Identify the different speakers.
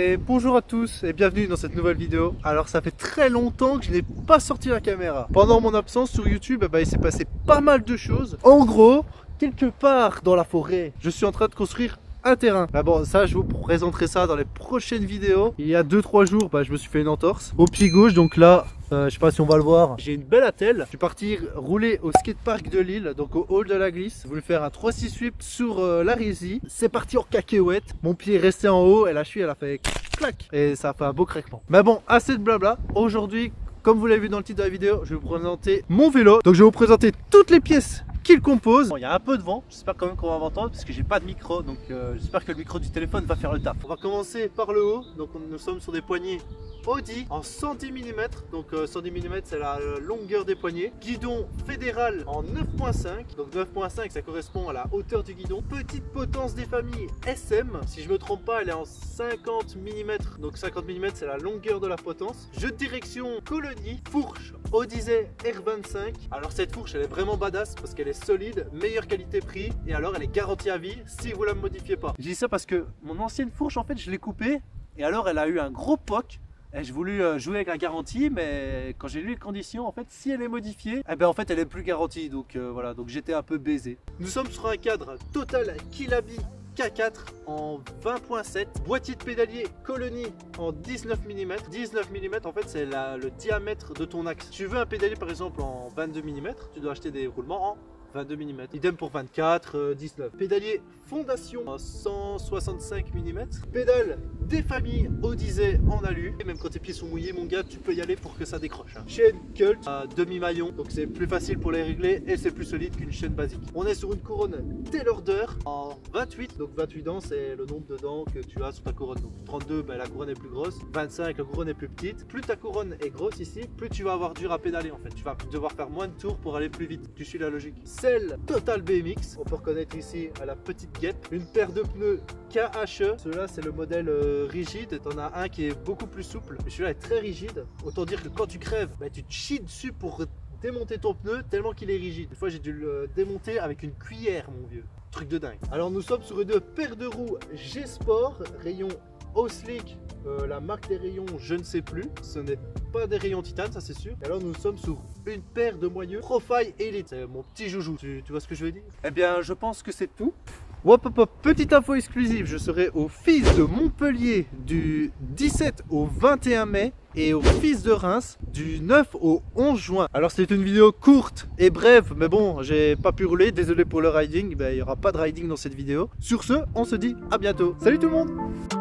Speaker 1: Et bonjour à tous et bienvenue dans cette nouvelle vidéo. Alors ça fait très longtemps que je n'ai pas sorti la caméra. Pendant mon absence sur YouTube, il s'est passé pas mal de choses. En gros, quelque part dans la forêt, je suis en train de construire un terrain. Bon, ça je vous présenterai ça dans les prochaines vidéos. Il y a 2-3 jours, je me suis fait une entorse au pied gauche, donc là je sais pas si on va le voir, j'ai une belle attelle. Je suis parti rouler au skatepark de Lille, donc au hall de la glisse. Je voulais faire un 3-6 sweep sur la résie. C'est parti en cacahuète. Mon pied est resté en haut et la cheville elle a fait clac et ça a fait un beau craquement. Mais bon, assez de blabla. Aujourd'hui, comme vous l'avez vu dans le titre de la vidéo, je vais vous présenter mon vélo. Donc je vais vous présenter toutes les pièces qu'il compose. Bon, il y a un peu de vent, j'espère quand même qu'on va m'entendre parce que j'ai pas de micro, donc j'espère que le micro du téléphone va faire le taf. On va commencer par le haut. Donc nous sommes sur des poignées Audi en 110 mm, donc 110 mm c'est la longueur des poignées. Guidon fédéral en 9.5, donc 9.5 ça correspond à la hauteur du guidon. Petite potence des familles SM, si je me trompe pas elle est en 50 mm, donc 50 mm c'est la longueur de la potence. Jeu de direction Colonie, fourche Odyssey R25. Alors cette fourche elle est vraiment badass parce qu'elle est solide, meilleure qualité prix et alors elle est garantie à vie si vous la modifiez pas. Je dis ça parce que mon ancienne fourche en fait je l'ai coupée et alors elle a eu un gros poc. Et j'ai voulu jouer avec la garantie, mais quand j'ai lu les conditions, en fait, si elle est modifiée, en fait, elle est plus garantie. Donc voilà, donc j'étais un peu baisé. Nous sommes sur un cadre Total Kilabi K4 en 20.7, boîtier de pédalier Colonie en 19 mm. 19 mm, en fait, c'est le diamètre de ton axe. Si tu veux un pédalier, par exemple, en 22 mm, tu dois acheter des roulements en 22 mm. Idem pour 24, 19. Pédalier fondation en 165 mm. Pédale des familles Odyssey en alu. Et même quand tes pieds sont mouillés, mon gars, tu peux y aller pour que ça décroche. Chaîne Cult à demi-maillon, donc c'est plus facile pour les régler et c'est plus solide qu'une chaîne basique. On est sur une couronne Taylorder en 28. Donc 28 dents, c'est le nombre de dents que tu as sur ta couronne. Donc 32, la couronne est plus grosse. 25, la couronne est plus petite. Plus ta couronne est grosse ici, plus tu vas avoir dur à pédaler en fait. Tu vas devoir faire moins de tours pour aller plus vite. Tu suis la logique. Selle Total BMX, on peut reconnaître ici à la petite guêpe. Une paire de pneus KHE, celui-là c'est le modèle rigide. T'en as un qui est beaucoup plus souple, mais celui-là est très rigide. Autant dire que quand tu crèves, tu te chies dessus pour démonter ton pneu tellement qu'il est rigide. Une fois j'ai dû le démonter avec une cuillère, mon vieux. Truc de dingue. Alors nous sommes sur une paire de roues G-Sport, rayon Oslick, la marque des rayons je ne sais plus, ce n'est pas des rayons titane, ça c'est sûr. Et alors nous sommes sur une paire de moyeux Profile Elite, c'est mon petit joujou, tu vois ce que je veux dire? Je pense que c'est tout. Hop hop hop, petite info exclusive, je serai au FIS de Montpellier du 17 au 21 mai et au FIS de Reims du 9 au 11 juin. Alors c'est une vidéo courte et brève, mais bon, j'ai pas pu rouler, désolé pour le riding, il n'y aura pas de riding dans cette vidéo. Sur ce, on se dit à bientôt. Salut tout le monde!